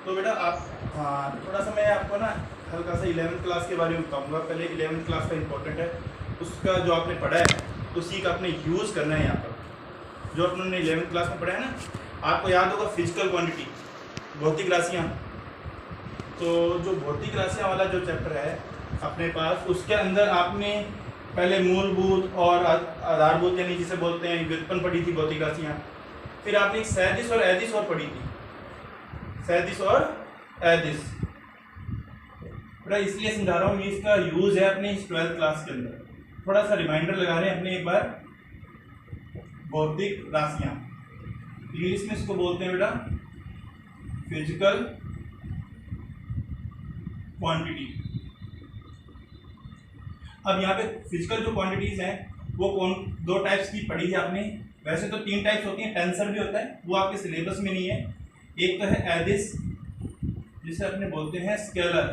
तो बेटा आप, हाँ, थोड़ा सा मैं आपको ना हल्का सा 11th क्लास के बारे में बताऊंगा। पहले 11th क्लास का इंपॉर्टेंट है, उसका जो आपने पढ़ा है उसी का आपने यूज़ करना है। यहाँ पर जो आपने 11th क्लास में पढ़ा है ना, आपको याद होगा फिजिकल क्वांटिटी, भौतिक राशियाँ। तो जो भौतिक राशियाँ वाला जो चैप्टर है अपने पास, उसके अंदर आपने पहले मूलभूत और आधारभूत यानी जिसे बोलते हैं व्युत्पन्न पढ़ी थी भौतिक राशियाँ। फिर आपने एक सैदिश और ऐदिश और पढ़ी थी, सैदिश और ऐदिश। इसलिए समझा रहा हूँ, ये इसका यूज है अपने इस 12th क्लास के अंदर। थोड़ा सा रिमाइंडर लगा रहे हैं अपने एक बार। भौतिक राशियाँ इंग्लिश में इसको बोलते हैं बेटा फिजिकल क्वांटिटी। अब यहाँ पे फिजिकल जो क्वांटिटीज हैं वो कौन, दो टाइप्स की पढ़ी है आपने। वैसे तो 3 टाइप्स होती हैं, टेंसर भी होता है, वो आपके सिलेबस में नहीं है। एक तो है एडिस जिसे अपने बोलते हैं स्केलर,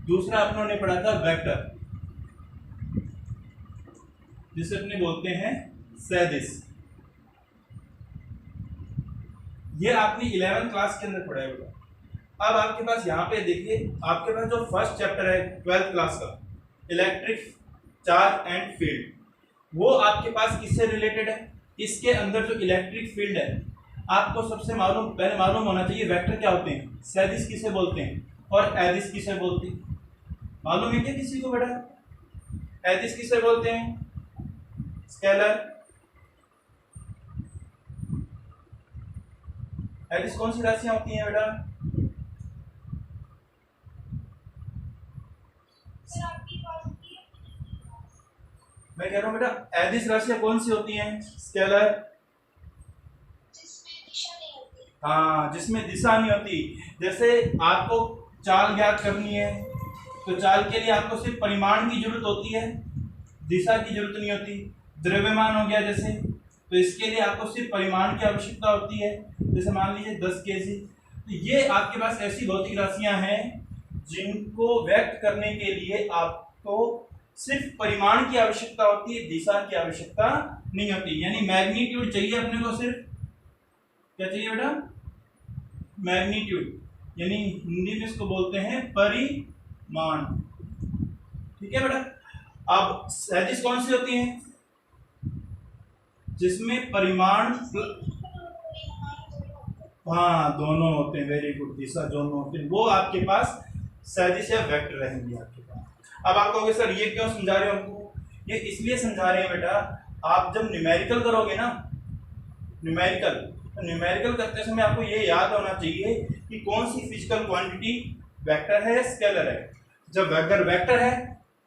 दूसरा अपनों ने पढ़ा था वेक्टर जिसे अपने बोलते हैं सैदिश। ये आपने 11th क्लास के अंदर पढ़ा होगा। अब आपके पास यहाँ पे देखिए, आपके पास जो फर्स्ट चैप्टर है 12th क्लास का, इलेक्ट्रिक चार्ज एंड फील्ड, वो आपके पास किससे रिलेटेड है। इसके अंदर जो इलेक्ट्रिक फील्ड है, आपको सबसे पहले मालूम होना चाहिए वेक्टर क्या होते हैं, सैदिश किसे बोलते हैं और ऐदिश किसे बोलते हैं। मालूम है क्या किसी को बेटा? ऐदिश किसे बोलते हैं? स्केलर। ऐदिश कौन सी राशियां होती हैं बेटा? मैं कह रहा हूं बेटा, ऐदिश राशियां कौन सी होती हैं? स्केलर। हाँ, जिसमें दिशा नहीं होती। जैसे आपको चाल ज्ञात करनी है तो चाल के लिए आपको सिर्फ परिमाण की जरूरत होती है, दिशा की जरूरत नहीं होती। द्रव्यमान हो गया जैसे, तो इसके लिए आपको सिर्फ परिमाण की आवश्यकता होती है। जैसे मान लीजिए 10 kg। तो ये आपके पास ऐसी भौतिक राशियां हैं जिनको व्यक्त करने के लिए आपको सिर्फ परिमाण की आवश्यकता होती है, दिशा की आवश्यकता नहीं होती। यानी मैग्नीट्यूड चाहिए अपने को, सिर्फ क्या चाहिए बेटा? मैग्नीट्यूड, यानी हिंदी में इसको बोलते हैं परिमाण। ठीक है बेटा। अब सैदिश कौन सी होती हैं? जिसमें परिमाण, हाँ दोनों होते हैं, वेरी गुड, दिशा दोनों होते हैं, वो आपके पास सैदिश या वेक्टर रहेंगे आपके पास। अब आप कहोगे सर ये क्यों समझा रहे हो हमको? ये इसलिए समझा रहे हैं बेटा, आप जब न्यूमेरिकल करोगे ना, न्यूमेरिकल करते समय आपको ये याद होना चाहिए कि कौन सी फिजिकल क्वांटिटी वेक्टर है या स्केलर है। जब अगर वेक्टर है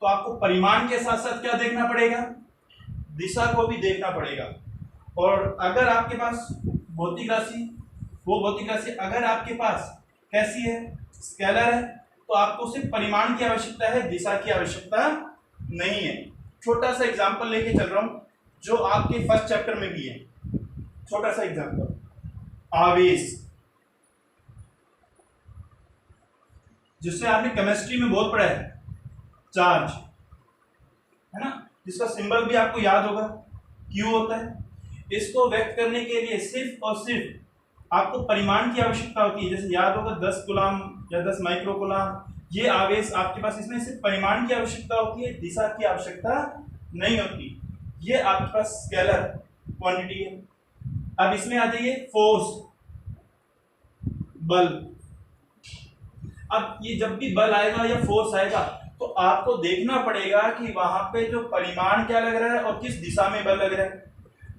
तो आपको परिमाण के साथ साथ क्या देखना पड़ेगा? दिशा को भी देखना पड़ेगा। और अगर आपके पास भौतिक राशि, वो भौतिक राशि अगर आपके पास कैसी है? स्केलर है, तो आपको सिर्फ परिमाण की आवश्यकता है, दिशा की आवश्यकता नहीं है। छोटा सा एग्जांपल लेके चल रहा हूं जो आपके फर्स्ट चैप्टर में भी है। छोटा सा एग्जांपल, आवेश, जिससे आपने केमिस्ट्री में बहुत पढ़ा है, चार्ज है ना, जिसका सिंबल भी आपको याद होगा, क्यू होता है। इसको व्यक्त करने के लिए सिर्फ और सिर्फ आपको परिमाण की आवश्यकता होती है। जैसे याद होगा 10 कूलाम या 10 माइक्रोकूलाम, ये आवेश आपके पास, इसमें सिर्फ परिमाण की आवश्यकता होती है, दिशा की आवश्यकता नहीं होती। ये आपके पास स्केलर क्वांटिटी है। अब इसमें आ जाइए फोर्स, बल। अब ये जब भी बल आएगा या फोर्स आएगा तो आपको देखना पड़ेगा कि वहां पे जो परिमाण क्या लग रहा है और किस दिशा में बल लग रहा है।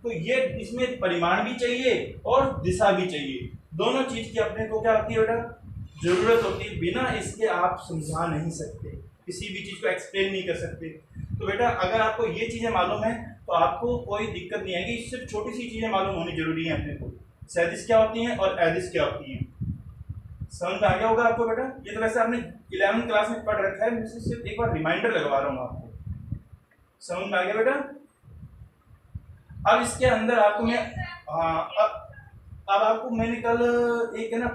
तो ये इसमें परिमाण भी चाहिए और दिशा भी चाहिए, दोनों चीज की अपने को क्या होती है बेटा? जरूरत होती है। बिना इसके आप समझा नहीं सकते, किसी भी चीज को एक्सप्लेन नहीं कर सकते। तो बेटा अगर आपको ये चीजें मालूम है तो आपको कोई दिक्कत नहीं आएगी। सिर्फ छोटी सी चीजें मालूम होनी जरूरी है अपने को, सैदिश क्या होती हैं और ऐदिश क्या होती हैं। समझ में आ गया होगा आपको बेटा? ये तो वैसे आपने 11th क्लास में पढ़ रखा है, मैं सिर्फ एक बार रिमाइंडर लगवा रहा हूँ आपको। समझ में आ गया बेटा? अब इसके अंदर आपको मैं अब आपको मैंने कल एक है ना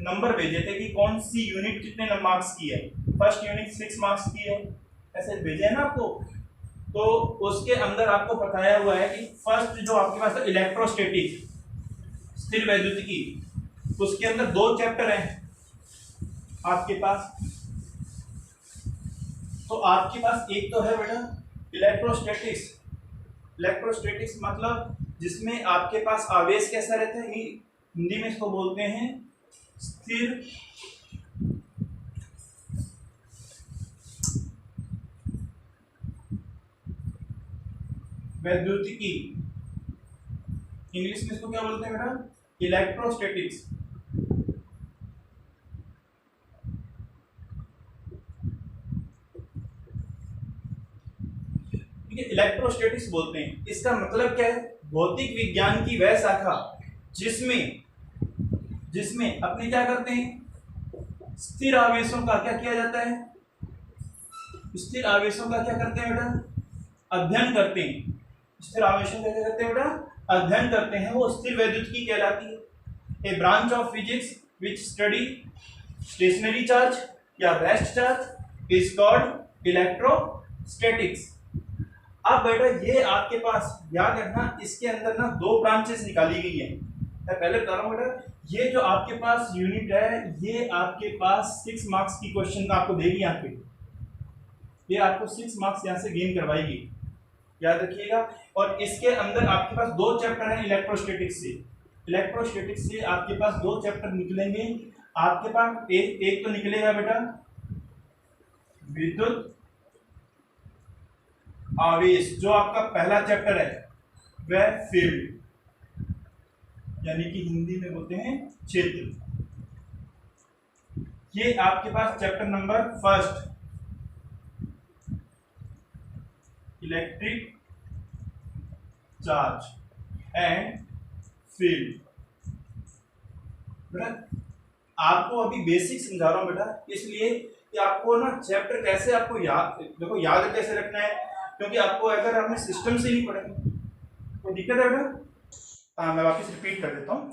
नंबर भेजे थे कि कौन सी यूनिट कितने मार्क्स की है। फर्स्ट यूनिट 6 मार्क्स की है, ऐसे भेजे है ना आपको। तो उसके अंदर आपको बताया हुआ है कि फर्स्ट जो आपके पास इलेक्ट्रोस्टैटिक, स्थिर वैद्युतिकी, उसके अंदर दो चैप्टर हैं आपके पास। तो आपके पास एक तो है बेटा इलेक्ट्रोस्टैटिक्स। इलेक्ट्रोस्टैटिक्स मतलब जिसमें आपके पास आवेश कैसा रहता है, हिंदी में इसको बोलते हैं स्थिर वैद्युतिकी। इंग्लिश में इसको क्या बोलते हैं बेटा, इलेक्ट्रोस्टैटिक्स। ठीक है, इलेक्ट्रोस्टैटिक्स बोलते हैं। इसका मतलब क्या है, भौतिक विज्ञान की वह शाखा जिसमें अपने क्या करते हैं, स्थिर आवेशों का क्या किया जाता है, स्थिर आवेशों का क्या करते हैं बेटा, अध्ययन करते हैं। स्थिर आवेशों का क्या करते हैं बेटा, अध्ययन करते हैं, वो स्थिर वैद्युतिकी कहलाती है। A branch of physics which study stationary charge या rest charge is called electrostatics. अब बेटा ये आपके पास याद रखना, इसके अंदर ना दो ब्रांचेस निकाली गई है। मैं पहले बता रहा हूँ बेटा, ये जो आपके पास यूनिट है ये आपके पास 6 मार्क्स की क्वेश्चन का आपको देगी यहाँ पे, ये आपको 6 मार्क्स यहाँ से गेन करवाएगी, याद रखिएगा। और इसके अंदर आपके पास दो चैप्टर हैं इलेक्ट्रोस्टैटिक्स से। इलेक्ट्रोस्टैटिक्स से आपके पास दो चैप्टर निकलेंगे। आपके पास एक तो निकलेगा बेटा विद्युत आवेश, जो आपका पहला चैप्टर है वह फील्ड, यानी कि हिंदी में बोलते हैं क्षेत्र। ये आपके पास chapter number first electric charge and field. बेटा आपको अभी बेसिक समझा रहा हूं बेटा, इसलिए कि आपको ना चैप्टर कैसे आपको याद कैसे रखना है, क्योंकि आपको अगर आपने सिस्टम से नहीं पढ़ेंगे तो दिक्कत है बेटा। मैं वापस रिपीट कर देता हूं।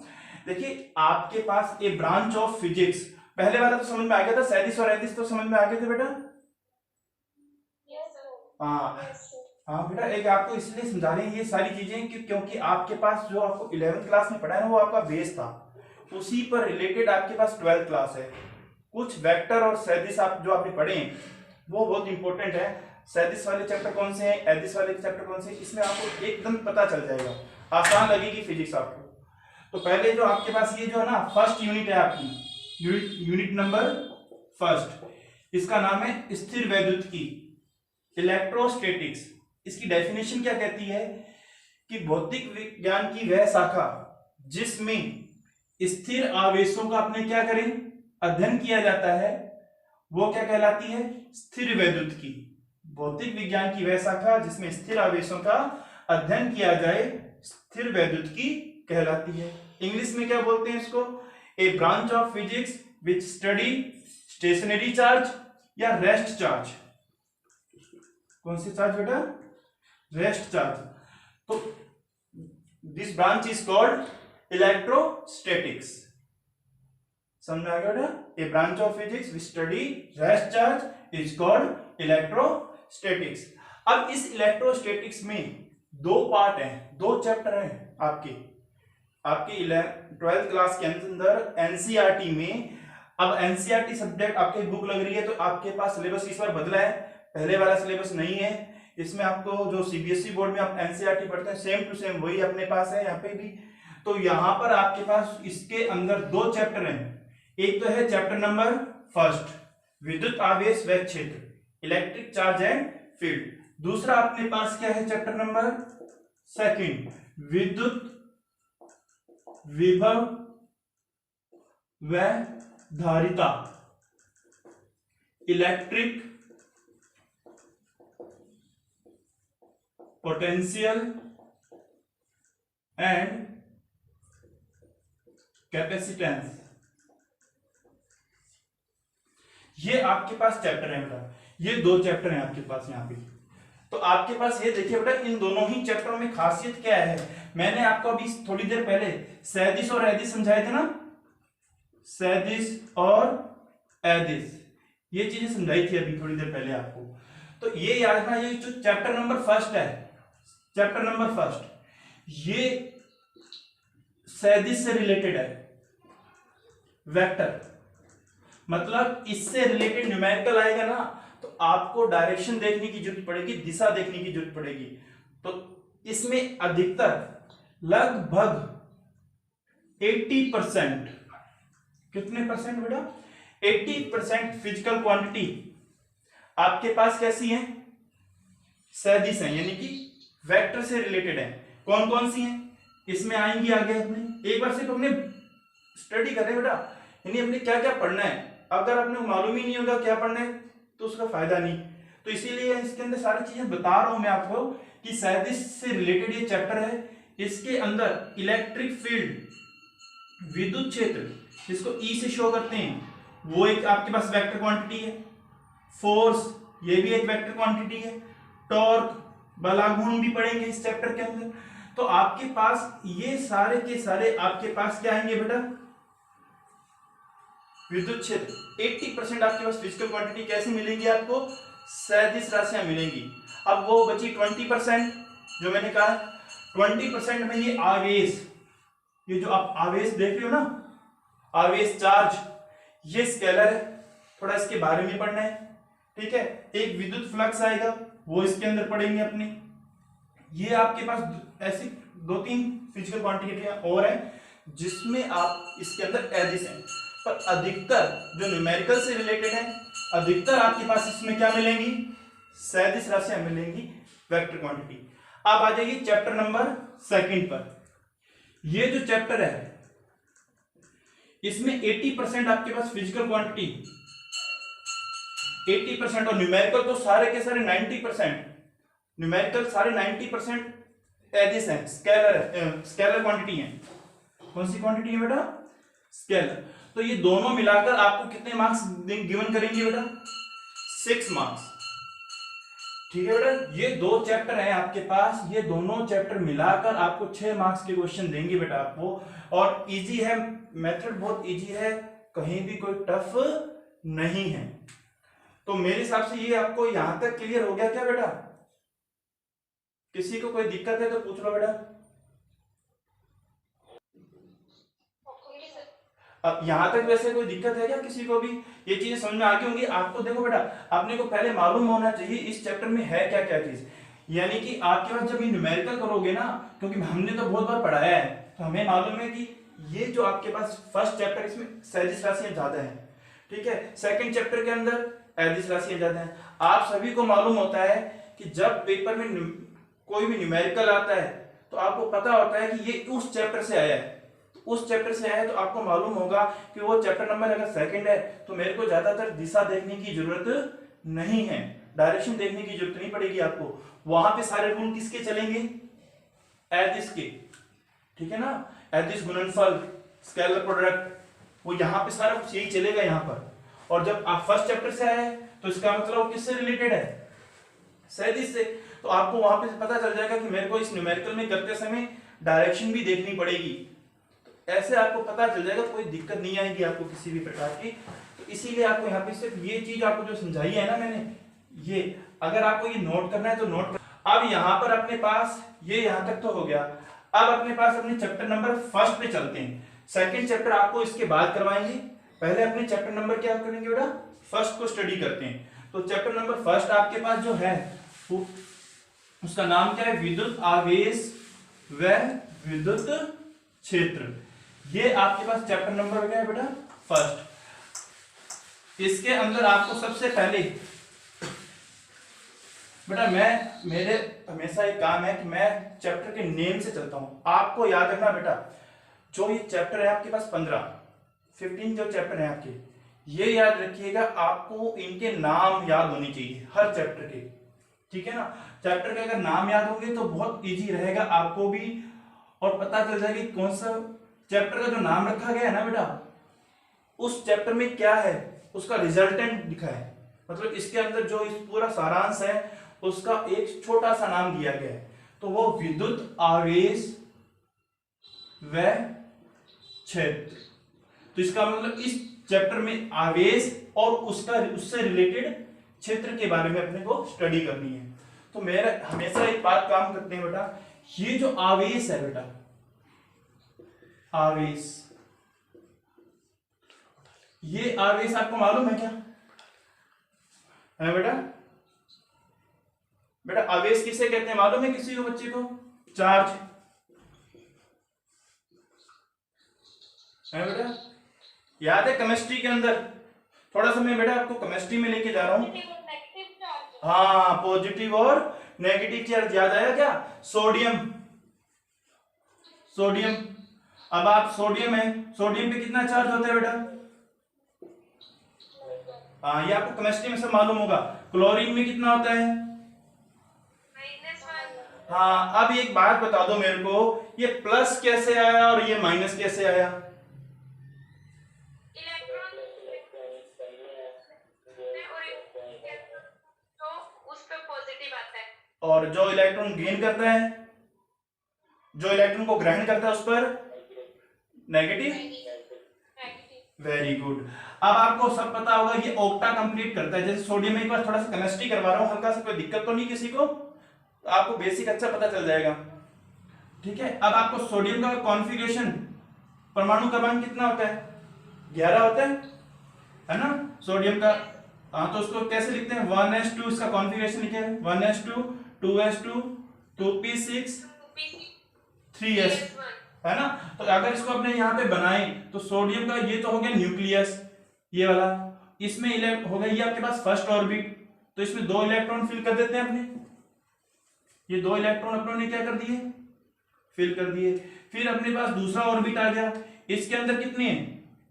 देखिए आपके पास ए ब्रांच ऑफ फिजिक्स, पहले वाला तो समझ में आ गया था, सैदिश और एदिश तो समझ में आ गए थे बेटा। हाँ बेटा, एक आपको इसलिए समझा रहे हैं ये सारी चीजें कि क्योंकि आपके पास जो आपको 11th क्लास में पढ़ा है ना वो आपका बेस था, उसी पर रिलेटेड आपके पास 12th क्लास है। कुछ वेक्टर और सैदिश आप जो आपने पढ़े हैं वो बहुत इंपॉर्टेंट है। सैदिश वाले चैप्टर कौन से हैं, एदिश वाले चैप्टर कौन से, इसमें आपको एकदम पता चल जाएगा, आसान लगेगी फिजिक्स आपको। तो पहले जो आपके पास ये जो है ना फर्स्ट यूनिट है आपकी, यूनिट नंबर फर्स्ट, इसका नाम है स्थिर वैद्युतिकी, इलेक्ट्रोस्टैटिक्स। इसकी डेफिनेशन क्या कहती है कि भौतिक विज्ञान की वह शाखा जिसमें स्थिर आवेशों का अपने क्या करें, अध्ययन किया जाता है, वो क्या कहलाती है, स्थिर वैद्युतिकी। भौतिक विज्ञान की वह शाखा जिसमें स्थिर आवेशों का अध्ययन किया जाए स्थिर वैद्युतिकी कहलाती है। इंग्लिश में क्या बोलते हैं इसको, a branch of physics which study stationary charge या रेस्ट चार्ज। कौन सी चार्ज बेटा, रेस्ट चार्ज। तो this branch is called electrostatics. समझ में आ गया बेटा, a branch of physics which study rest charge is called electrostatics. अब इस इलेक्ट्रोस्टैटिक्स में दो पार्ट हैं, दो चैप्टर हैं आपके 12th क्लास के अंदर एनसीईआरटी में। अब एनसीईआरटी सब्जेक्ट आपके बुक लग रही है तो आपके पास सिलेबस इस बार बदला है, पहले वाला सिलेबस नहीं है। इसमें आपको जो सीबीएसई बोर्ड में आप एनसीईआरटी पढ़ते हैं सेम टू सेम वही अपने पास है यहाँ पे भी। तो यहाँ पर आपके पास इसके अंदर दो चैप्टर हैं, एक तो है चैप्टर नंबर फर्स्ट विद्युत आवेश व क्षेत्र, इलेक्ट्रिक चार्ज एंड फील्ड। दूसरा अपने पास क्या है, चैप्टर नंबर सेकंड विद्युत विभव व धारिता, इलेक्ट्रिक पोटेंशियल एंड कैपेसिटेंस। ये आपके पास चैप्टर है बेटा, ये दो चैप्टर हैं आपके पास यहाँ पे। तो आपके पास ये देखिए बेटा, इन दोनों ही चैप्टरों में खासियत क्या है, मैंने आपको अभी थोड़ी देर पहले सैदिश और एदिश समझाए थे ना, सैदिश और एदिश, ये चीजें समझाई थी अभी थोड़ी देर पहले आपको। तो ये याद रखना, ये जो चैप्टर नंबर फर्स्ट है, चैप्टर नंबर फर्स्ट ये सैदिश से रिलेटेड है, वेक्टर, मतलब इससे रिलेटेड न्यूमेरिकल आएगा ना तो आपको डायरेक्शन देखने की जरूरत पड़ेगी, दिशा देखने की जरूरत पड़ेगी। तो इसमें अधिकतर लगभग 80%, कितने परसेंट बेटा, 80% फिजिकल क्वांटिटी आपके पास कैसी है, सदिश है, यानी कि वेक्टर से रिलेटेड है। कौन कौन सी हैं इसमें आएंगी आगे, अपने एक बार सिर्फ अपने स्टडी कर रहे हैं बेटा, यानी अपने क्या क्या पढ़ना है। अगर आपने मालूम ही नहीं होगा क्या पढ़ना है तो उसका फायदा नहीं। तो इसीलिए इसके अंदर सारी चीजें बता रहा हूं मैं आपको कि सदिश से रिलेटेड ये चैप्टर है। इसके अंदर इलेक्ट्रिक फील्ड, विद्युत क्षेत्र, जिसको ई से शो करते हैं, वो एक आपके पास वेक्टर क्वांटिटी है। फोर्स, ये भी एक वेक्टर क्वांटिटी है। टॉर्क, बलागुण भी पढ़ेंगे इस चैप्टर के अंदर। तो आपके पास ये सारे के सारे आपके पास क्या आएंगे बेटा, विद्युत क्षेत्र। 80% आपके पास फिजिकल क्वांटिटी कैसे मिलेंगी आपको, सदिश राशियां मिलेंगी। अब वो बची 20% जो मैंने कहा, 20% में ये आवेश, ये जो आप आवेश देख रहे हो ना, आवेश चार्ज, ये स्केलर है, थोड़ा इसके बारे में पढ़ना है, ठीक है। एक विद्युत फ्लक्स आएगा, वो इसके अंदर पढ़ेंगे अपने। ये आपके पास ऐसी 2-3 फिजिकल क्वांटिटियां और हैं जिसमें आप इसके अंदर एडिस हैं, पर अधिकतर जो न्यूमेरिकल से रिलेटेड है, अधिकतर आपके पास इसमें क्या मिलेंगी, सदिश राशियां मिलेंगी, वेक्टर क्वांटिटी। अब आ जाइए चैप्टर नंबर 2 पर। ये जो चैप्टर है इसमें 80% आपके पास फिजिकल क्वांटिटी, 80%, और न्यूमेरिकल तो सारे के सारे 90%, न्यूमेरिकल सारे 90% एडिस हैं, स्केलर क्वांटिटी है। कौन सी क्वांटिटी है बेटा, स्केलर। तो ये दोनों मिलाकर आपको कितने मार्क्स गिवन करेंगे बेटा, 6 मार्क्स, ठीक है बेटा। ये 2 चैप्टर हैं आपके पास, ये दोनों चैप्टर मिलाकर आपको 6 मार्क्स के क्वेश्चन देंगे बेटा आपको। और इजी है, मेथड बहुत इजी है, कहीं भी कोई टफ नहीं है। तो मेरे हिसाब से ये आपको यहां तक क्लियर हो गया क्या बेटा, किसी को कोई दिक्कत है तो पूछ लो बेटा। अब यहां तक वैसे कोई दिक्कत है क्या किसी को भी, ये चीजें समझ में आ गई होंगी आपको। देखो बेटा, आपने को पहले मालूम होना चाहिए इस चैप्टर में है क्या क्या चीज, यानी कि आपके पास जब ये न्यूमेरिकल करोगे ना, क्योंकि हमने तो बहुत बार पढ़ाया है तो हमें मालूम है कि ये जो आपके पास फर्स्ट चैप्टर, इसमें सदिश राशियां ज्यादा है, ठीक है। सेकंड चैप्टर के अंदर एडिस राशियां ज्यादा है। आप सभी को मालूम होता है कि जब पेपर में कोई भी न्यूमेरिकल आता है तो आपको पता होता है कि ये उस चैप्टर से आया है, उस चैप्टर से आया है, तो आपको मालूम होगा कि वो चैप्टर नंबर अगर 2 है तो मेरे को ज्यादातर दिशा देखने की जरूरत नहीं है, डायरेक्शन देखने की जरूरत नहीं पड़ेगी आपको। वहां पे सारे रूल किसके चलेंगे, एडिस के, ठीक है ना। एडिस, गुणनफल, स्केलर प्रोडक्ट, वो यहाँ पे सारा कुछ यही चलेगा यहाँ पर। और जब आप फर्स्ट चैप्टर से आए तो इसका मतलब किससे रिलेटेड है, सदिश से। तो आपको वहां पे पता चल जाएगा कि मेरे को इस न्यूमेरिकल में करते समय डायरेक्शन भी देखनी पड़ेगी, तो ऐसे आपको पता चल जाएगा, कोई दिक्कत नहीं आएगी आपको किसी भी प्रकार की। तो इसीलिए आपको यहाँ पे सिर्फ ये चीज आपको जो समझाई है ना मैंने, ये अगर आपको ये नोट करना है तो नोट कर। अब यहाँ पर अपने पास ये यहाँ तक तो हो गया। अब अपने पास अपने चैप्टर नंबर 1 पे चलते हैं। सेकंड चैप्टर आपको इसके बाद करवाएंगे, पहले अपने चैप्टर नंबर क्या करेंगे बेटा, 1 को स्टडी करते हैं। तो चैप्टर नंबर 1 आपके पास जो है वो उसका नाम क्या है, विद्युत आवेश व विद्युत क्षेत्र। ये आपके पास चैप्टर नंबर क्या है बेटा, 1। इसके अंदर आपको सबसे पहले बेटा, मेरे हमेशा एक काम है कि मैं चैप्टर के नेम से चलता हूं। आपको याद रखना बेटा, जो ये चैप्टर है आपके पास 15 जो चैप्टर है आपके, ये याद रखिएगा, आपको इनके नाम याद होने चाहिए हर चैप्टर के, ठीक है ना। चैप्टर के अगर नाम याद होंगे तो बहुत इजी रहेगा आपको भी, और पता चल जाएगा कि कौन सा चैप्टर का जो नाम रखा गया है ना बेटा, उस चैप्टर में क्या है, उसका रिजल्टेंट लिखा है, मतलब इसके अंदर जो इस पूरा सारांश है उसका एक छोटा सा नाम दिया गया है। तो वो विद्युत आवेश व क्षेत्र। तो इसका मतलब इस चैप्टर में आवेश और उससे रिलेटेड क्षेत्र के बारे में अपने को स्टडी करनी है। तो मेरा हमेशा एक बात काम करते हैं बेटा, ये जो आवेश है बेटा, आवेश, ये आवेश आपको मालूम है क्या है बेटा? बेटा आवेश किसे कहते हैं मालूम है किसी को, बच्चे को? चार्ज है बेटा, याद है केमिस्ट्री के अंदर? थोड़ा सा मैं बेटा आपको केमिस्ट्री में लेके जा रहा हूँ। हाँ, पॉजिटिव और नेगेटिव चार्ज, याद आया क्या? Sodium, sodium. अब आप सोडियम है, सोडियम पे कितना चार्ज होता है बेटा? हाँ, ये आपको केमिस्ट्री में सब मालूम होगा। क्लोरीन में कितना होता है? -1। हाँ, अब एक बात बता दो मेरे को, ये प्लस कैसे आया और ये माइनस कैसे आया? और जो इलेक्ट्रॉन गेन करता है, जो इलेक्ट्रॉन को ग्रहण करता है, उस पर नेगेटिव। Very good. अब आपको सब पता होगा ये ऑक्टा कंप्लीट करता है। जैसे सोडियम में एक बार थोड़ा सा केमिस्ट्री करवा रहा हूं, हल्का सा, कोई दिक्कत तो नहीं किसी को? तो आपको बेसिक अच्छा पता चल जाएगा, ठीक है? अब आपको सोडियम का कॉन्फ़िगरेशन, परमाणु क्रमांक कितना होता है? 11 होता है ना सोडियम का? हाँ, तो उसको कैसे लिखते हैं? 1s2, इसका कॉन्फ़िगरेशन लिखे 1s2, 2s2, 2p6, 3s, है ना? तो अगर इसको अपने यहाँ पे बनाएं तो सोडियम का ये तो हो गया न्यूक्लियस, ये वाला, इसमें हो गया ये आपके पास फर्स्ट ऑर्बिट, तो इसमें 2 इलेक्ट्रॉन फिल कर देते हैं अपने। ये 2 इलेक्ट्रॉन अपनों ने क्या कर दिए? फिल कर दिए। फिर अपने पास दूसरा ऑर्बिट आ गया, इसके अंदर कितने हैं?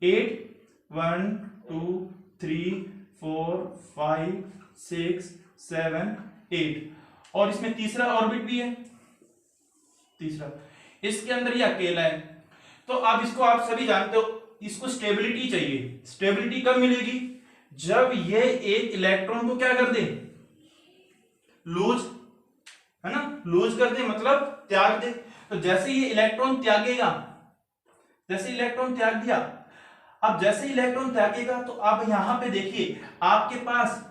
8, 1 2 3 4 5 6 7 8, और इसमें तीसरा ऑर्बिट भी है, तीसरा, इसके अंदर ये अकेला है। तो अब इसको आप सभी जानते हो, इसको स्टेबिलिटी चाहिए। स्टेबिलिटी कब मिलेगी? जब ये एक इलेक्ट्रॉन को क्या कर दे? लूज, है ना? लूज कर दे मतलब त्याग दे। तो जैसे ये इलेक्ट्रॉन त्यागेगा, जैसे इलेक्ट्रॉन त्याग दिया, अब जैसे इलेक्ट्रॉन त्यागेगा तो अब यहां पे देखिए आपके पास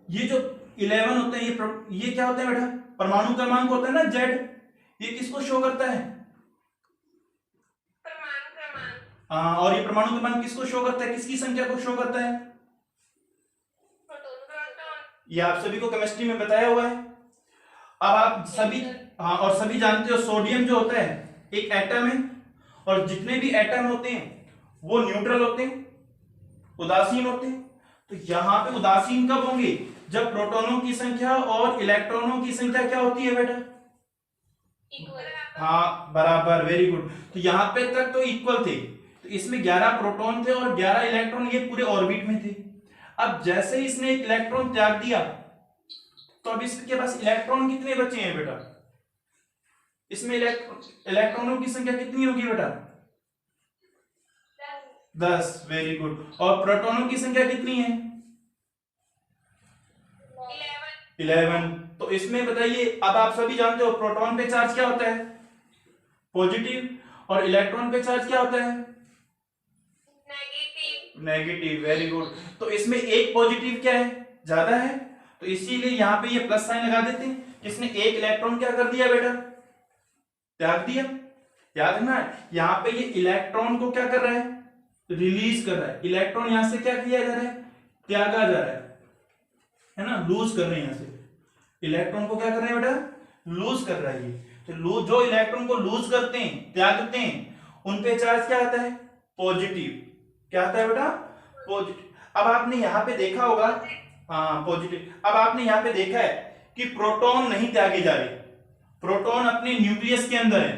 ये जो 11 होते हैं, ये क्या होते हैं बेटा? परमाणु क्रमांक होता है ना, जेड। ये किसको शो करता है? और ये परमाणु क्रमांक किसको शो करता है? किसकी संख्या को शो करता है? ये आप सभी को केमिस्ट्री में बताया हुआ है। अब आप सभी, हाँ, और सभी जानते हो सोडियम जो होता है एक एटम है, और जितने भी एटम होते हैं वो न्यूट्रल होते हैं, उदासीन होते हैं। तो यहां पे उदासीन कब होंगे? जब प्रोटॉनों की संख्या और इलेक्ट्रॉनों की संख्या क्या होती है बेटा? हाँ, बराबर, वेरी गुड। तो यहां पे तक तो इक्वल थे, तो इसमें 11 प्रोटॉन थे और 11 इलेक्ट्रॉन ये पूरे ऑर्बिट में थे। अब जैसे ही इसने एक इलेक्ट्रॉन त्याग दिया तो अब इसके पास इलेक्ट्रॉन कितने बचे हैं बेटा? इसमें इलेक्ट्रॉनों की संख्या कितनी होगी बेटा? 10, वेरी गुड। और प्रोटॉनों की संख्या कितनी है? 11। तो इसमें बताइए, अब आप सभी जानते हो प्रोटॉन पे चार्ज क्या होता है? पॉजिटिव। और इलेक्ट्रॉन पे चार्ज क्या होता है? Negative, very good. तो इसमें एक पॉजिटिव क्या है? ज्यादा है, तो इसीलिए यहां पे ये प्लस साइन लगा देते हैं। किसने एक इलेक्ट्रॉन क्या कर दिया बेटा? त्याग दिया। याद है ना, यहां पे ये इलेक्ट्रॉन को क्या कर रहा है? रिलीज कर रहा है। इलेक्ट्रॉन यहां से क्या किया जा रहा है? त्यागा जा रहा है ना? लूज कर रहे हैं यहां से। इलेक्ट्रॉन को क्या कर रहे हैं बेटा? लूज कर रहा है ये। तो जो इलेक्ट्रॉन को लूज करते हैं, त्यागते हैं, उन पे चार्ज क्या आता है? पॉजिटिव। क्या आता है बेटा? पॉजिटिव। अब आपने यहां पे देखा होगा, हाँ, पॉजिटिव। अब आपने यहां पे देखा है कि प्रोटॉन नहीं त्यागे जा रहे, प्रोटॉन अपने न्यूक्लियस के अंदर है।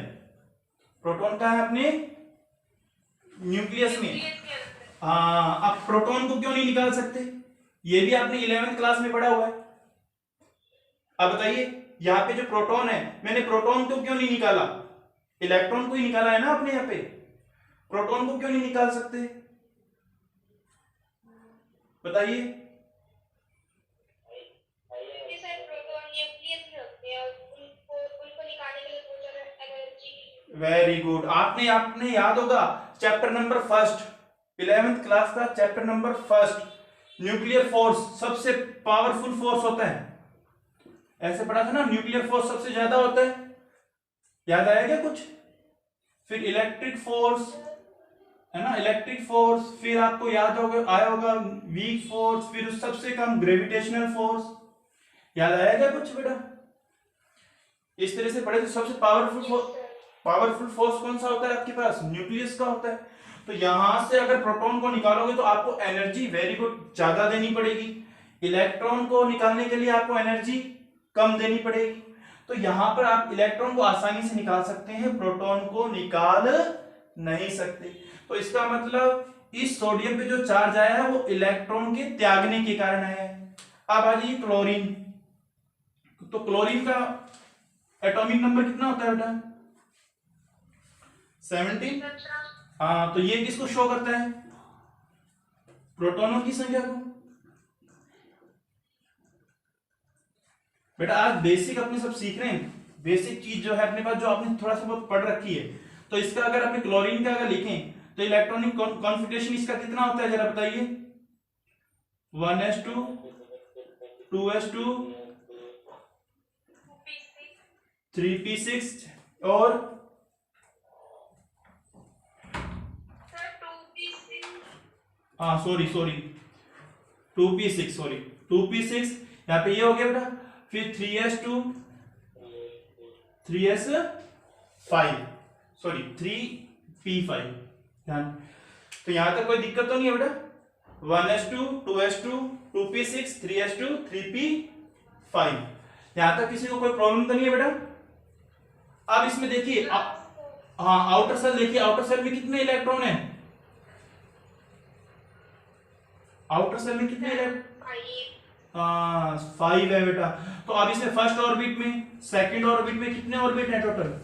प्रोटॉन कहाँ है? अपने न्यूक्लियस में। हाँ, अब प्रोटॉन को क्यों नहीं निकाल सकते? ये भी आपने 11th क्लास में पढ़ा हुआ है। अब बताइए, यहाँ पे जो प्रोटॉन है, मैंने प्रोटॉन को क्यों नहीं निकाला? इलेक्ट्रॉन को ही निकाला है ना अपने यहाँ पे। प्रोटॉन को क्यों नहीं निकाल सकते? बताइए। Very good. आपने आपने याद होगा चैप्टर नंबर 1, 11th क्लास का चैप्टर नंबर 1, न्यूक्लियर फोर्स सबसे पावरफुल फोर्स होता है, ऐसे पढ़ा था ना? न्यूक्लियर फोर्स सबसे ज्यादा होता है। याद आया क्या कुछ? फिर इलेक्ट्रिक फोर्स, है ना, इलेक्ट्रिक फोर्स, फिर आपको याद होगा आया होगा वीक फोर्स, फिर उस सबसे कम ग्रेविटेशनल फोर्स। याद आया क्या कुछ बेटा? इस तरह से पढ़े तो सबसे पावरफुल फोर्स कौन सा होता है आपके पास? न्यूक्लियस का होता है। तो यहां से अगर प्रोटॉन को निकालोगे तो आपको एनर्जी वेरी गुड ज्यादा देनी पड़ेगी, इलेक्ट्रॉन को निकालने के लिए आपको एनर्जी कम देनी पड़ेगी। तो यहां पर आप इलेक्ट्रॉन को आसानी से निकाल सकते हैं, प्रोटॉन को निकाल नहीं सकते। तो इसका मतलब इस सोडियम पे जो चार्ज आया है वो इलेक्ट्रॉन के त्यागने के कारण आया है। अब आ जाइए क्लोरीन। तो क्लोरीन का एटॉमिक नंबर कितना होता है बेटा? 17। हाँ, तो ये किसको शो करता है? प्रोटॉनों की संख्या को। बेटा आज बेसिक अपने सब सीख रहे हैं, बेसिक चीज जो है अपने पास, जो आपने थोड़ा सा बहुत पढ़ रखी है। तो इसका अगर अपने क्लोरीन का अगर लिखें तो इलेक्ट्रॉनिक कॉन्फ़िगरेशन इसका कितना होता है, जरा बताइए? 1s2 2s2 3p6 और हाँ सॉरी 2p6 सॉरी 2p6 यहाँ पे ये हो गया बेटा। फिर 3s2 3s5 सॉरी 3p5। ध्यान, तो यहां तक कोई दिक्कत तो नहीं है बेटा? 1s2 2s2 2p6 3s2 3p5, यहां तक किसी को कोई प्रॉब्लम तो नहीं है बेटा? अब इसमें देखिए हाँ आउटर सेल देखिए, आउटर सेल में कितने इलेक्ट्रॉन है? आउटर सेल में कितने इलेक्ट्रॉन? 5 है बेटा। तो अब इसमें फर्स्ट ऑर्बिट में, सेकंड ऑर्बिट में कितने ऑर्बिट है टोटल?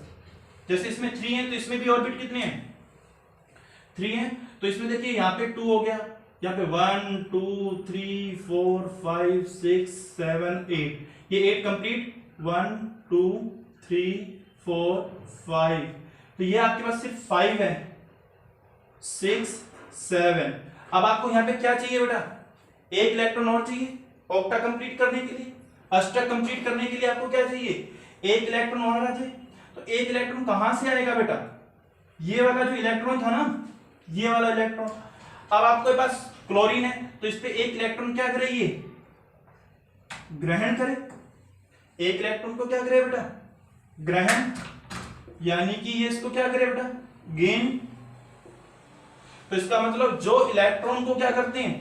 जैसे इसमें 3 है तो इसमें भी ऑर्बिट कितने हैं? 3 है। तो इसमें देखिए यहाँ पे 2 हो गया, यहाँ पे 1 2 3 4 5 6 7 8, ये 8 कंप्लीट 1 2 3 4 5। तो ये आपके पास सिर्फ 5 है, 6 7। अब आपको यहाँ पे क्या चाहिए बेटा? एक इलेक्ट्रॉन और चाहिए ऑक्टा कंप्लीट करने के लिए, अष्टक कंप्लीट करने के लिए आपको क्या चाहिए? एक इलेक्ट्रॉन और आ जाए। तो एक इलेक्ट्रॉन कहां से आएगा बेटा? ये वाला जो इलेक्ट्रॉन था ना, ये वाला इलेक्ट्रॉन। अब आपके पास क्लोरीन है तो इस पे एक इलेक्ट्रॉन क्या करे? ये ग्रहण करे। एक इलेक्ट्रॉन को क्या करे बेटा? ग्रहण, यानी कि ये इसको क्या करे बेटा? गेन। तो इसका मतलब जो इलेक्ट्रॉन को क्या करते हैं?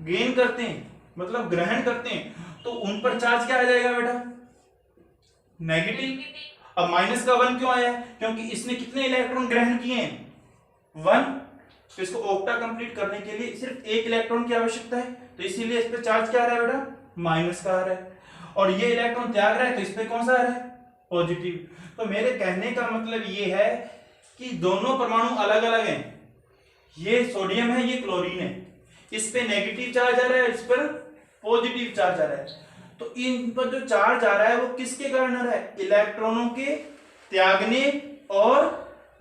गेन करते हैं, मतलब ग्रहण करते हैं, तो उन पर चार्ज क्या आ जाएगा बेटा? नेगेटिव। अब माइनस का 1 क्यों आया है? क्योंकि इसने कितने इलेक्ट्रॉन ग्रहण किए हैं? 1। तो इसको ऑक्टा कंप्लीट करने के लिए सिर्फ एक इलेक्ट्रॉन की आवश्यकता है, तो इसीलिए इस पे चार्ज क्या आ रहा है बेटा? माइनस का आ रहा है। और ये इलेक्ट्रॉन त्याग रहा है तो इस पे कौन सा आ रहा है? पॉजिटिव। तो मेरे कहने का मतलब ये है कि दोनों परमाणु अलग अलग हैं, ये सोडियम है, ये क्लोरीन है। इस पे नेगेटिव चार्ज आ रहा है, इस पर पॉजिटिव चार्ज आ रहा है। तो इन पर जो चार्ज आ रहा है वो किसके कारण आ रहा है? इलेक्ट्रॉनों के त्यागने और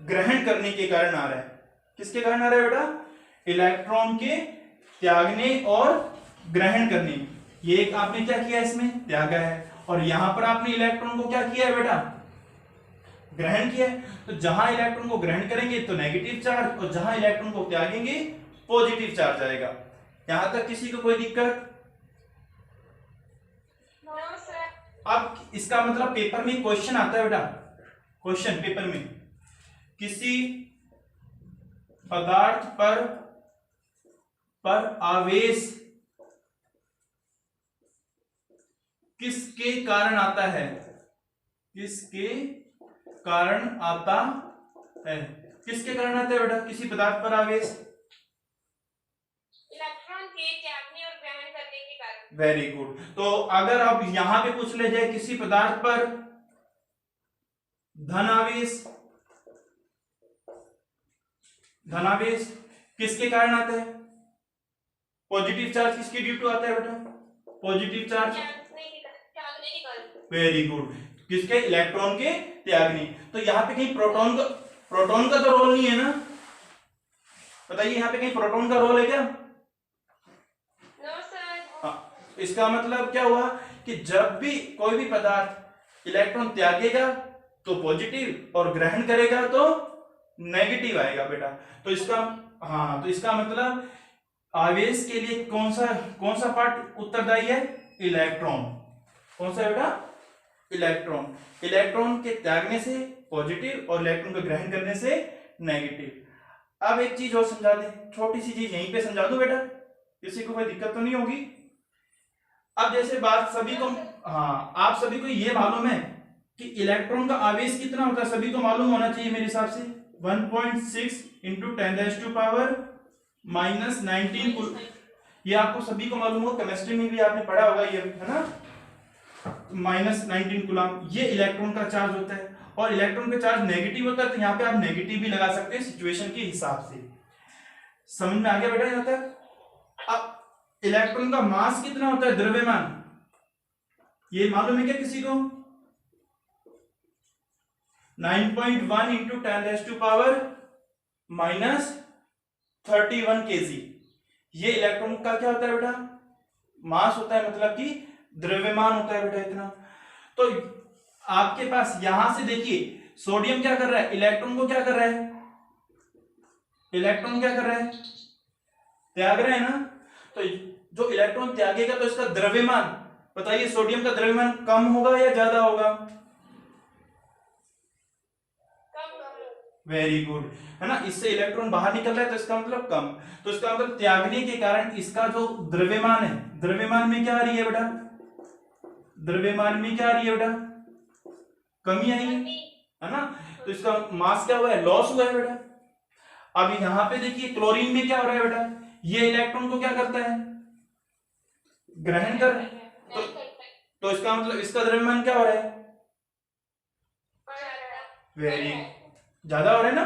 ग्रहण करने के कारण आ रहा है। किसके कारण आ रहा है बेटा? इलेक्ट्रॉन के त्यागने और ग्रहण करने। ये एक आपने क्या किया? इसमें त्यागा है, और यहां पर आपने इलेक्ट्रॉन को क्या किया है बेटा? ग्रहण किया है। तो जहां इलेक्ट्रॉन को ग्रहण करेंगे तो नेगेटिव चार्ज, और जहां इलेक्ट्रॉन को त्यागेंगे पॉजिटिव चार्ज आएगा। यहां तक किसी को कोई दिक्कत? अब इसका मतलब पेपर में क्वेश्चन आता है बेटा, क्वेश्चन पेपर में किसी पदार्थ पर आवेश किसके कारण आता है? किसके कारण आता है? किसके कारण आता है बेटा किसी पदार्थ पर आवेश? इलेक्ट्रॉन के त्यागने और ग्रहण करने के कारण। Very good. तो अगर अब यहां पे पूछ ले जाए किसी पदार्थ पर धनावेश किसके कारण आता है? पॉजिटिव चार्ज किसके ड्यू टू आता है बेटा? Positive charge. वेरी गुड, किसके? इलेक्ट्रॉन के त्यागने। तो यहाँ पे कहीं प्रोटॉन का तो रोल नहीं है ना? बताइए यहाँ पे कहीं प्रोटॉन का रोल है क्या? No sir. इसका मतलब क्या हुआ कि जब भी कोई भी पदार्थ इलेक्ट्रॉन त्यागेगा तो पॉजिटिव और ग्रहण करेगा तो नेगेटिव आएगा बेटा। तो इसका हाँ, तो इसका मतलब आवेश के लिए कौन सा पार्ट उत्तरदायी है? इलेक्ट्रॉन। कौन सा है बेटा? इलेक्ट्रॉन। इलेक्ट्रॉन के त्यागने से पॉजिटिव और इलेक्ट्रॉन को ग्रहण करने से नेगेटिव। अब एक चीज और समझा दें, छोटी सी चीज यहीं पे समझा दूं बेटा, किसी को कोई दिक्कत तो नहीं होगी? अब जैसे बात सभी को, हाँ, आप सभी को ये मालूम है कि इलेक्ट्रॉन का आवेश कितना होता है, सभी को मालूम होना चाहिए मेरे हिसाब से 1.6 इंटू 10⁻⁻⁻19 ये आपको सभी को मालूम होगा, केमिस्ट्री में भी आपने पढ़ा होगा ये, है ना? -19 कूलम ये इलेक्ट्रॉन का चार्ज होता है। और इलेक्ट्रॉन का चार्ज नेगेटिव होता है, तो यहाँ पे आप नेगेटिव भी लगा सकते हैं सिचुएशन के हिसाब से। समझ में आ गया बेटा यहाँ तक? अब इलेक्ट्रॉन का मास कितना होता है, द्रव्यमान, ये मालूम है क्या किसी को? 9.1 इंटू 10⁻⁻31 kg ये इलेक्ट्रॉन का क्या होता है बेटा? मास होता है, मतलब कि द्रव्यमान होता है बेटा इतना। तो आपके पास यहां से देखिए, सोडियम क्या कर रहा है? इलेक्ट्रॉन को क्या कर रहा है? इलेक्ट्रॉन क्या कर रहा है? त्याग रहा है ना। तो जो इलेक्ट्रॉन त्यागेगा तो इसका द्रव्यमान, बताइए सोडियम का द्रव्यमान कम होगा या ज्यादा होगा? वेरी गुड, है ना। इससे इलेक्ट्रॉन बाहर निकल रहा है तो इसका मतलब कम। तो इसका मतलब त्यागने के कारण इसका जो द्रव्यमान है, द्रव्यमान में क्या आ रही है बेटा? द्रव्यमान में क्या आ रही है बेटा? कमी आई है ना। तो इसका मास क्या हुआ है? लॉस हुआ है बेटा। अब यहां पे देखिए क्लोरीन में क्या हो रहा है बेटा? ये इलेक्ट्रॉन को क्या करता है? ग्रहण कर। तो इसका मतलब इसका द्रव्यमान क्या हो रहा है? वेरी ज्यादा हो रहा है ना।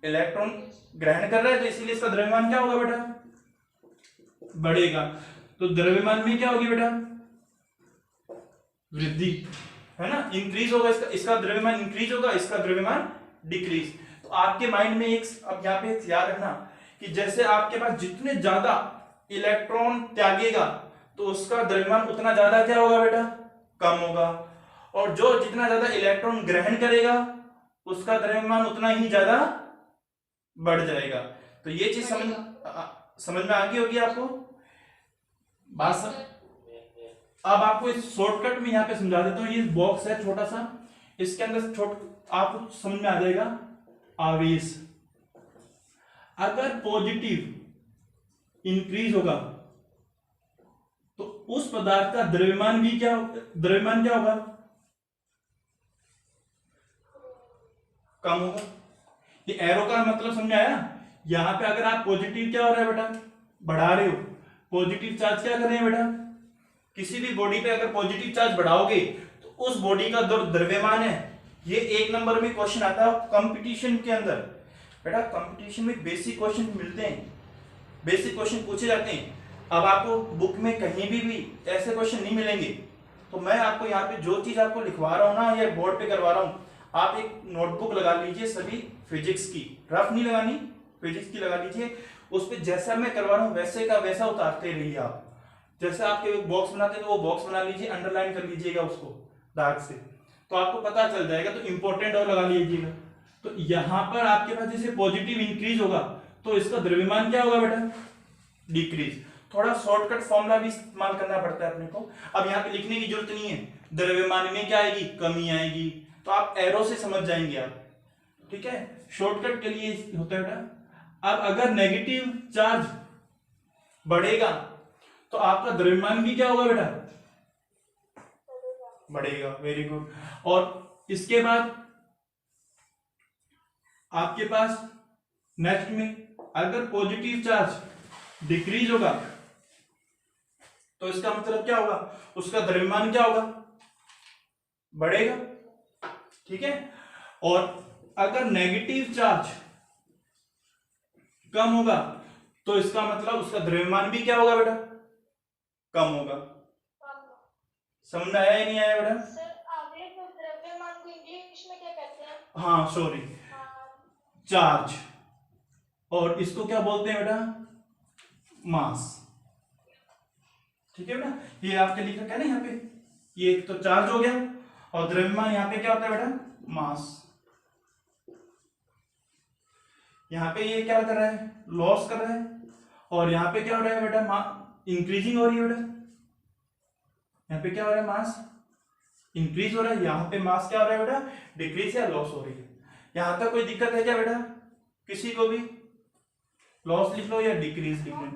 इलेक्ट्रॉन ग्रहण कर रहा है तो इसीलिए इसका द्रव्यमान क्या होगा बेटा? बढ़ेगा। तो द्रव्यमान में क्या होगी बेटा? वृद्धि, है ना, इंक्रीज होगा। इसका द्रव्यमान इंक्रीज होगा, इसका द्रव्यमान डिक्रीज। तो आपके माइंड में एक, अब यहाँ पे याद रखना कि जैसे आपके पास जितने ज्यादा इलेक्ट्रॉन त्यागेगा तो उसका द्रव्यमान उतना ज्यादा क्या होगा बेटा? कम होगा। और जो जितना ज्यादा इलेक्ट्रॉन ग्रहण करेगा उसका द्रव्यमान उतना ही ज्यादा बढ़ जाएगा। तो ये चीज समझ में आ गई होगी आपको बात। अब आपको इस शॉर्टकट में यहाँ पे समझा देता हूँ। ये बॉक्स है छोटा सा, इसके अंदर आपको समझ में आ जाएगा। आवेश अगर पॉजिटिव इंक्रीज होगा तो उस पदार्थ का द्रव्यमान क्या होगा? कम होगा। ये एरो का मतलब समझ में आया? यहां पे अगर आप पॉजिटिव क्या हो रहा है बेटा? बढ़ा रहे हो। पॉजिटिव चार्ज क्या कर रहे हैं बेटा? किसी भी बॉडी पे अगर पॉजिटिव चार्ज बढ़ाओगे तो उस बॉडी का द्रव्यमान है। ये 1 नंबर में क्वेश्चन आता है कंपटीशन के अंदर बेटा। कंपटीशन में बेसिक क्वेश्चन मिलते हैं, बेसिक क्वेश्चन पूछे जाते हैं। अब आपको बुक में कहीं भी ऐसे क्वेश्चन नहीं मिलेंगे। तो मैं आपको यहाँ पे जो चीज आपको लिखवा रहा हूँ ना, या बोर्ड पे करवा रहा हूँ, आप एक नोटबुक लगा लीजिए सभी फिजिक्स की, रफ नहीं लगानी, फिजिक्स की लगा लीजिए। उस पे जैसा मैं करवा रहा हूँ वैसे का वैसा उतारते रहिए आप। जैसे आपके बॉक्स बनाते हैं तो वो बॉक्स बना लीजिए, अंडरलाइन कर लीजिएगा उसको दाग से, तो आपको पता चल जाएगा। तो इंपॉर्टेंट और लगा लीजिएगा। तो यहां पर आपके पास जैसे पॉजिटिव इंक्रीज होगा तो इसका द्रव्यमान क्या होगा बेटा? डिक्रीज। थोड़ा शॉर्टकट फॉर्मूला भी इस्तेमाल करना पड़ता है अपने को। अब यहाँ पे लिखने की जरूरत नहीं है। द्रव्यमान में क्या आएगी? कमी आएगी। तो आप एरो से समझ जाएंगे आप, ठीक है। शॉर्टकट के लिए होता है बेटा। अब अगर नेगेटिव चार्ज बढ़ेगा तो आपका द्रव्यमान भी क्या होगा बेटा? बढ़ेगा। Very good. और इसके बाद आपके पास नेक्स्ट में अगर पॉजिटिव चार्ज डिक्रीज होगा तो इसका मतलब क्या होगा? उसका द्रव्यमान क्या होगा? बढ़ेगा, ठीक है। और अगर नेगेटिव चार्ज कम होगा तो इसका मतलब उसका द्रव्यमान भी क्या होगा बेटा? कम होगा। समझ में आया या नहीं आया बेटा? सर आवेश और द्रव्यमान को इंग्लिश में क्या कहते हैं? हाँ सॉरी, चार्ज। और इसको क्या बोलते हैं बेटा? मास, ठीक है बेटा। ये आपके लिखा क्या ना यहाँ पे, ये तो चार्ज हो गया और द्रव्यमान यहाँ पे क्या होता है बेटा? मास। यहाँ पे ये क्या कर रहा है, लॉस कर रहा है, और यहाँ पे क्या हो रहा है बेटा, इंक्रीजिंग हो रही है बेटा। यहाँ पे क्या हो रहा है, मास इंक्रीज हो रहा है, यहाँ पे मास क्या हो रहा है बेटा, डिक्रीज या लॉस हो रही है। यहाँ तक कोई दिक्कत है क्या बेटा, किसी को भी? लॉस लिख लो या डिक्रीज लिख लो,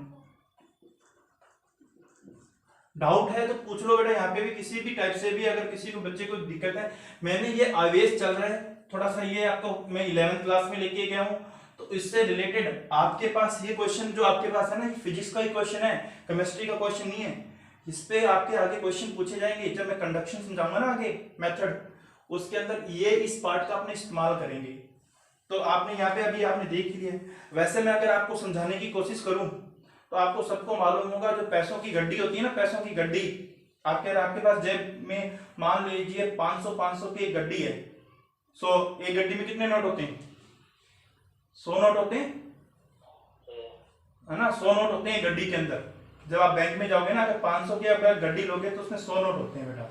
डाउट है तो पूछ लो बेटा। यहाँ पे भी किसी भी टाइप से भी अगर किसी को बच्चे को दिक्कत है, मैंने ये आवेश चल रहा है थोड़ा सा, ये आपको मैं 11th क्लास में लेके गया हूँ, तो इससे रिलेटेड आपके पास ये क्वेश्चन जो आपके पास है ना, ये फिजिक्स का ही क्वेश्चन है, केमिस्ट्री का क्वेश्चन नहीं है। इस पे आपके आगे क्वेश्चन पूछे जाएंगे जब मैं कंडक्शन समझाऊंगा ना आगे मेथड, उसके अंदर ये इस पार्ट का अपने इस्तेमाल करेंगे। तो आपने यहाँ पे अभी आपने देख ही लिया। वैसे मैं अगर आपको समझाने की कोशिश करूं तो आपको सबको मालूम होगा, जो पैसों की गड्डी होती है ना, पैसों की गड्डी, आपके पास जेब में मान लीजिए 500 की एक गड्डी है। एक गड्डी में कितने नोट होते हैं? 100 नोट होते हैं, है ना, 100 नोट होते हैं गड्डी के अंदर। जब आप बैंक में जाओगे ना, अगर 500 की अगर गड्डी लोगे तो उसमें 100 नोट होते हैं बेटा।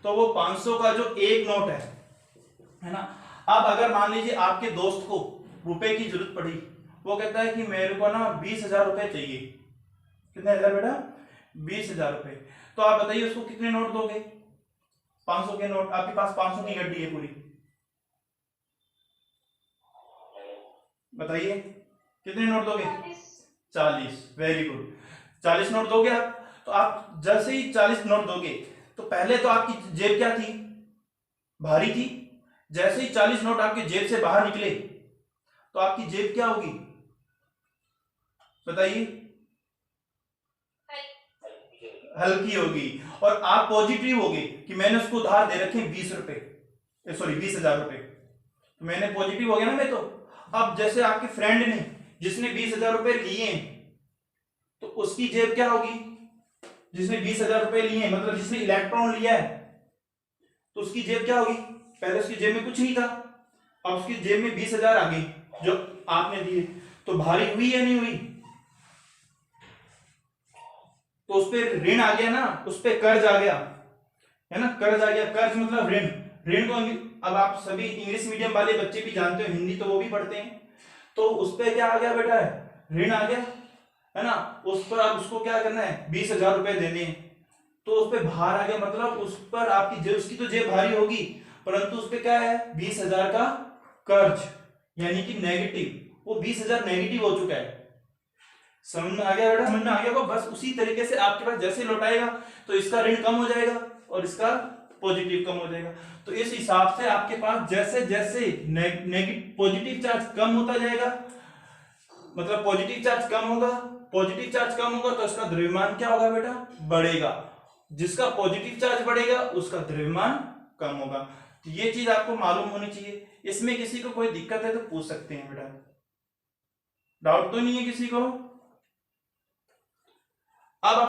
तो वो 500 का जो एक नोट है ना, अब अगर मान लीजिए आपके दोस्त को रुपए की जरूरत पड़ी, वो कहता है कि मेरे को ना 20,000 रुपए चाहिए। कितने हजार बेटा? 20,000 रुपए। तो आप बताइए उसको कितने नोट दोगे? 500 के नोट। आपके पास 500 की गड्डी है पूरी, बताइए कितने नोट दोगे? 40। वेरी गुड, 40 नोट दोगे आप। तो आप जैसे ही 40 नोट दोगे तो पहले तो आपकी जेब क्या थी? भारी थी। जैसे ही 40 नोट आपके जेब से बाहर निकले तो आपकी जेब क्या होगी, बताइए? हल्की होगी। और आप पॉजिटिव होगे कि मैंने उसको उधार दे रखे 20 रुपए, सॉरी 20,000 रुपए, तो मैंने पॉजिटिव हो गया ना मैं। तो अब जैसे आपके फ्रेंड ने जिसने 20,000 रुपए लिए, तो उसकी जेब क्या होगी? जिसने 20,000 रुपए लिए, मतलब जिसने इलेक्ट्रॉन लिया है, तो उसकी जेब क्या होगी? पहले उसकी जेब में कुछ नहीं था, अब उसकी जेब में 20,000 आ गई जो आपने दिए, तो भारी हुई या नहीं हुई? तो उस पर ऋण आ गया ना, उस पर कर्ज आ गया, है ना, कर्ज आ गया। कर्ज मतलब ऋण। ऋण को अब आप सभी इंग्लिश मीडियम वाले बच्चे भी जानते हो, हिंदी तो वो भी पढ़ते हैं। तो उस पर क्या आ गया बेटा? ऋण आ गया, है ना। उस पर आप उसको क्या करना है? 20,000 रुपए देने हैं। तो उस पर भार आ गया, मतलब उस पर आपकी जेब, उसकी तो जेब भारी होगी, परंतु उस पर क्या है? 20,000 का कर्ज, यानी कि नेगेटिव। वो 20,000 नेगेटिव हो चुका है। समझ में आ गया बेटा? समझ में आ गया को? बस उसी तरीके से आपके पास जैसे लौटाएगा तो इसका ऋण कम हो जाएगा और इसका पॉजिटिव कम हो जाएगा। तो इस हिसाब से आपके पास जैसे जैसे नेगेटिव पॉजिटिव चार्ज कम होता जाएगा, मतलब पॉजिटिव चार्ज कम होगा, पॉजिटिव चार्ज कम होगा तो इसका द्रव्यमान क्या होगा बेटा? बढ़ेगा। जिसका पॉजिटिव चार्ज बढ़ेगा उसका द्रव्यमान कम होगा। तो ये चीज आपको मालूम होनी चाहिए। इसमें किसी को कोई दिक्कत है तो पूछ सकते हैं बेटा, डाउट तो नहीं है किसी को?